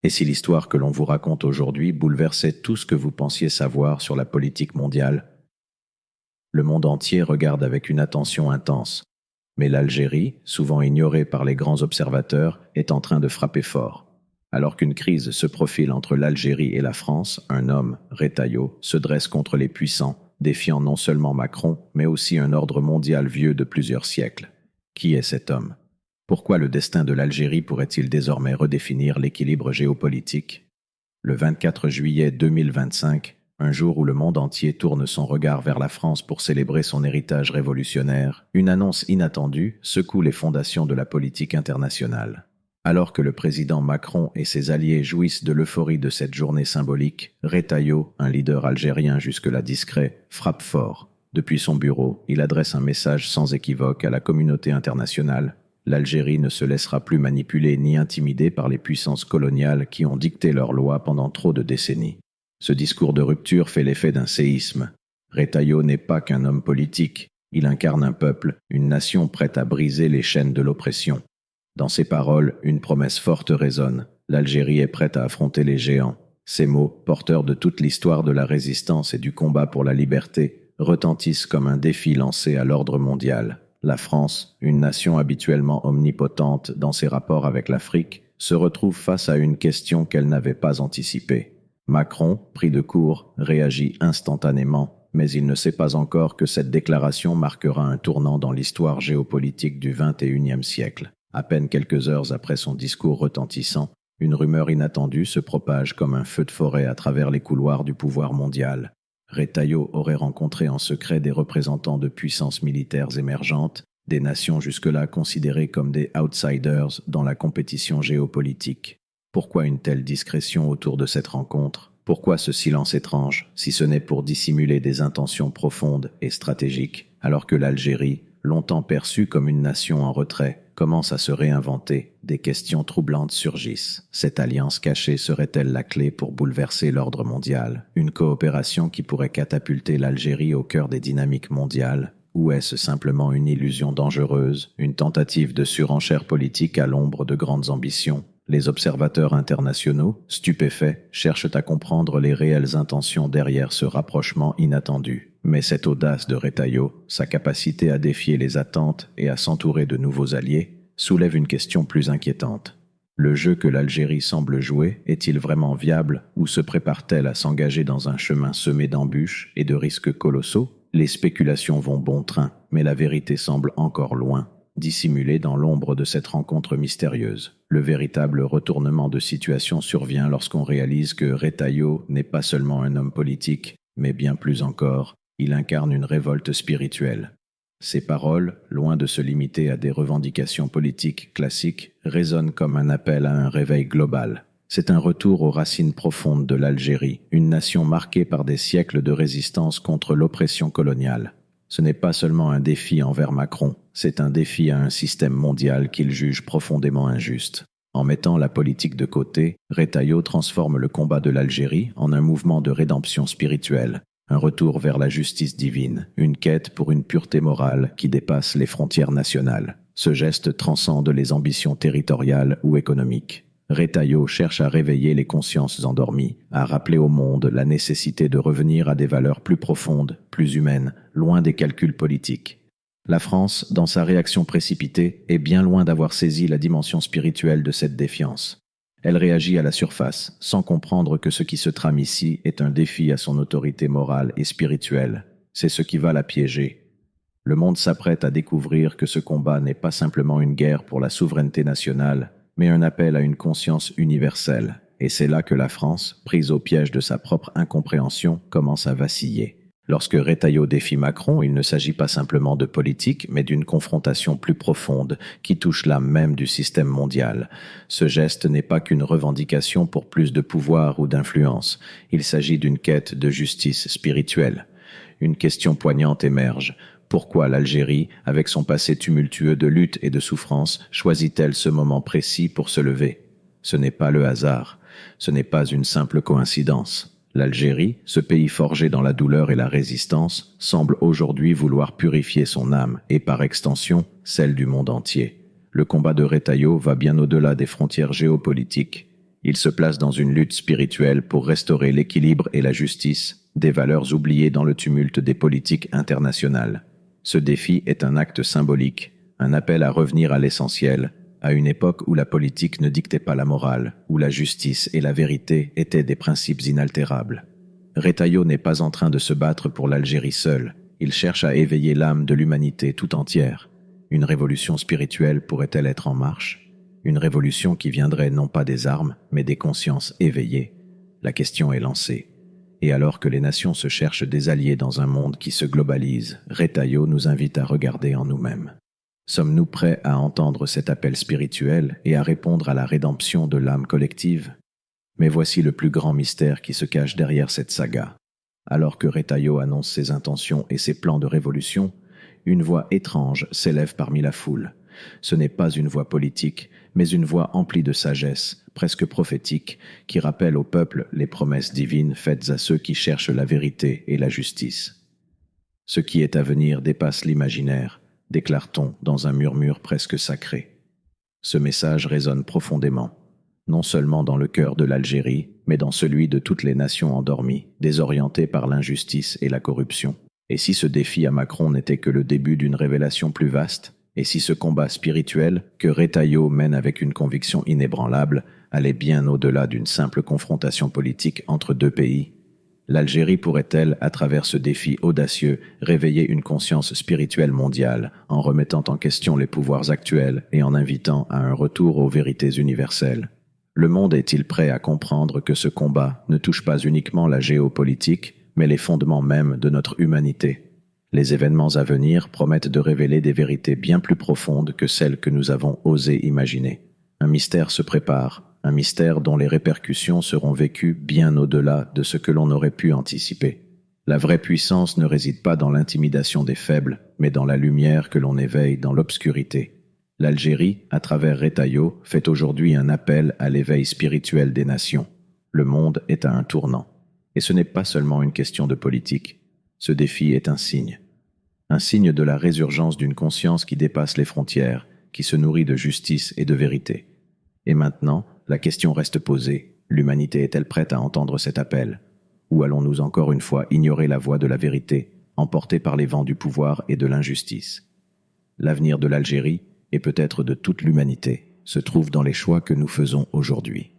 Et si l'histoire que l'on vous raconte aujourd'hui bouleversait tout ce que vous pensiez savoir sur la politique mondiale? Le monde entier regarde avec une attention intense. Mais l'Algérie, souvent ignorée par les grands observateurs, est en train de frapper fort. Alors qu'une crise se profile entre l'Algérie et la France, un homme, Retailleau, se dresse contre les puissants, défiant non seulement Macron, mais aussi un ordre mondial vieux de plusieurs siècles. Qui est cet homme? Pourquoi le destin de l'Algérie pourrait-il désormais redéfinir l'équilibre géopolitique? Le 24 juillet 2025, un jour où le monde entier tourne son regard vers la France pour célébrer son héritage révolutionnaire, une annonce inattendue secoue les fondations de la politique internationale. Alors que le président Macron et ses alliés jouissent de l'euphorie de cette journée symbolique, Retailleau, un leader algérien jusque-là discret, frappe fort. Depuis son bureau, il adresse un message sans équivoque à la communauté internationale. L'Algérie ne se laissera plus manipuler ni intimider par les puissances coloniales qui ont dicté leurs lois pendant trop de décennies. Ce discours de rupture fait l'effet d'un séisme. Retailleau n'est pas qu'un homme politique, il incarne un peuple, une nation prête à briser les chaînes de l'oppression. Dans ses paroles, une promesse forte résonne. L'Algérie est prête à affronter les géants. Ces mots, porteurs de toute l'histoire de la résistance et du combat pour la liberté, retentissent comme un défi lancé à l'ordre mondial. La France, une nation habituellement omnipotente dans ses rapports avec l'Afrique, se retrouve face à une question qu'elle n'avait pas anticipée. Macron, pris de court, réagit instantanément, mais il ne sait pas encore que cette déclaration marquera un tournant dans l'histoire géopolitique du XXIe siècle. À peine quelques heures après son discours retentissant, une rumeur inattendue se propage comme un feu de forêt à travers les couloirs du pouvoir mondial. Retailleau aurait rencontré en secret des représentants de puissances militaires émergentes, des nations jusque-là considérées comme des outsiders dans la compétition géopolitique. Pourquoi une telle discrétion autour de cette rencontre? Pourquoi ce silence étrange, si ce n'est pour dissimuler des intentions profondes et stratégiques, alors que l'Algérie, longtemps perçue comme une nation en retrait, commence à se réinventer, des questions troublantes surgissent. Cette alliance cachée serait-elle la clé pour bouleverser l'ordre mondial? Une coopération qui pourrait catapulter l'Algérie au cœur des dynamiques mondiales? Ou est-ce simplement une illusion dangereuse, une tentative de surenchère politique à l'ombre de grandes ambitions? Les observateurs internationaux, stupéfaits, cherchent à comprendre les réelles intentions derrière ce rapprochement inattendu. Mais cette audace de Retailleau, sa capacité à défier les attentes et à s'entourer de nouveaux alliés, soulève une question plus inquiétante. Le jeu que l'Algérie semble jouer est-il vraiment viable ou se prépare-t-elle à s'engager dans un chemin semé d'embûches et de risques colossaux? Les spéculations vont bon train, mais la vérité semble encore loin, dissimulée dans l'ombre de cette rencontre mystérieuse. Le véritable retournement de situation survient lorsqu'on réalise que Retailleau n'est pas seulement un homme politique, mais bien plus encore, il incarne une révolte spirituelle. Ses paroles, loin de se limiter à des revendications politiques classiques, résonnent comme un appel à un réveil global. C'est un retour aux racines profondes de l'Algérie, une nation marquée par des siècles de résistance contre l'oppression coloniale. Ce n'est pas seulement un défi envers Macron, c'est un défi à un système mondial qu'il juge profondément injuste. En mettant la politique de côté, Retailleau transforme le combat de l'Algérie en un mouvement de rédemption spirituelle, un retour vers la justice divine, une quête pour une pureté morale qui dépasse les frontières nationales. Ce geste transcende les ambitions territoriales ou économiques. Retailleau cherche à réveiller les consciences endormies, à rappeler au monde la nécessité de revenir à des valeurs plus profondes, plus humaines, loin des calculs politiques. La France, dans sa réaction précipitée, est bien loin d'avoir saisi la dimension spirituelle de cette défiance. Elle réagit à la surface, sans comprendre que ce qui se trame ici est un défi à son autorité morale et spirituelle. C'est ce qui va la piéger. Le monde s'apprête à découvrir que ce combat n'est pas simplement une guerre pour la souveraineté nationale, mais un appel à une conscience universelle. Et c'est là que la France, prise au piège de sa propre incompréhension, commence à vaciller. Lorsque Retailleau défie Macron, il ne s'agit pas simplement de politique, mais d'une confrontation plus profonde qui touche l'âme même du système mondial. Ce geste n'est pas qu'une revendication pour plus de pouvoir ou d'influence. Il s'agit d'une quête de justice spirituelle. Une question poignante émerge. Pourquoi l'Algérie, avec son passé tumultueux de lutte et de souffrance, choisit-elle ce moment précis pour se lever? Ce n'est pas le hasard. Ce n'est pas une simple coïncidence. L'Algérie, ce pays forgé dans la douleur et la résistance, semble aujourd'hui vouloir purifier son âme et, par extension, celle du monde entier. Le combat de Retailleau va bien au-delà des frontières géopolitiques. Il se place dans une lutte spirituelle pour restaurer l'équilibre et la justice, des valeurs oubliées dans le tumulte des politiques internationales. Ce défi est un acte symbolique, un appel à revenir à l'essentiel, à une époque où la politique ne dictait pas la morale, où la justice et la vérité étaient des principes inaltérables. Retailleau n'est pas en train de se battre pour l'Algérie seule, il cherche à éveiller l'âme de l'humanité tout entière. Une révolution spirituelle pourrait-elle être en marche ? Une révolution qui viendrait non pas des armes, mais des consciences éveillées. La question est lancée. Et alors que les nations se cherchent des alliés dans un monde qui se globalise, Retailleau nous invite à regarder en nous-mêmes. Sommes-nous prêts à entendre cet appel spirituel et à répondre à la rédemption de l'âme collective ? Mais voici le plus grand mystère qui se cache derrière cette saga. Alors que Retailleau annonce ses intentions et ses plans de révolution, une voix étrange s'élève parmi la foule. Ce n'est pas une voix politique, mais une voix emplie de sagesse, presque prophétique, qui rappelle au peuple les promesses divines faites à ceux qui cherchent la vérité et la justice. Ce qui est à venir dépasse l'imaginaire, déclare-t-on dans un murmure presque sacré. Ce message résonne profondément, non seulement dans le cœur de l'Algérie, mais dans celui de toutes les nations endormies, désorientées par l'injustice et la corruption. Et si ce défi à Macron n'était que le début d'une révélation plus vaste ? Et si ce combat spirituel, que Retailleau mène avec une conviction inébranlable, allait bien au-delà d'une simple confrontation politique entre deux pays ? L'Algérie pourrait-elle, à travers ce défi audacieux, réveiller une conscience spirituelle mondiale, en remettant en question les pouvoirs actuels et en invitant à un retour aux vérités universelles ? Le monde est-il prêt à comprendre que ce combat ne touche pas uniquement la géopolitique, mais les fondements mêmes de notre humanité ? Les événements à venir promettent de révéler des vérités bien plus profondes que celles que nous avons osé imaginer. Un mystère se prépare, un mystère dont les répercussions seront vécues bien au-delà de ce que l'on aurait pu anticiper. La vraie puissance ne réside pas dans l'intimidation des faibles, mais dans la lumière que l'on éveille dans l'obscurité. L'Algérie, à travers Retailleau, fait aujourd'hui un appel à l'éveil spirituel des nations. Le monde est à un tournant. Et ce n'est pas seulement une question de politique. Ce défi est un signe de la résurgence d'une conscience qui dépasse les frontières, qui se nourrit de justice et de vérité. Et maintenant, la question reste posée. L'humanité est-elle prête à entendre cet appel ? Ou allons-nous encore une fois ignorer la voix de la vérité, emportés par les vents du pouvoir et de l'injustice ? L'avenir de l'Algérie, et peut-être de toute l'humanité, se trouve dans les choix que nous faisons aujourd'hui.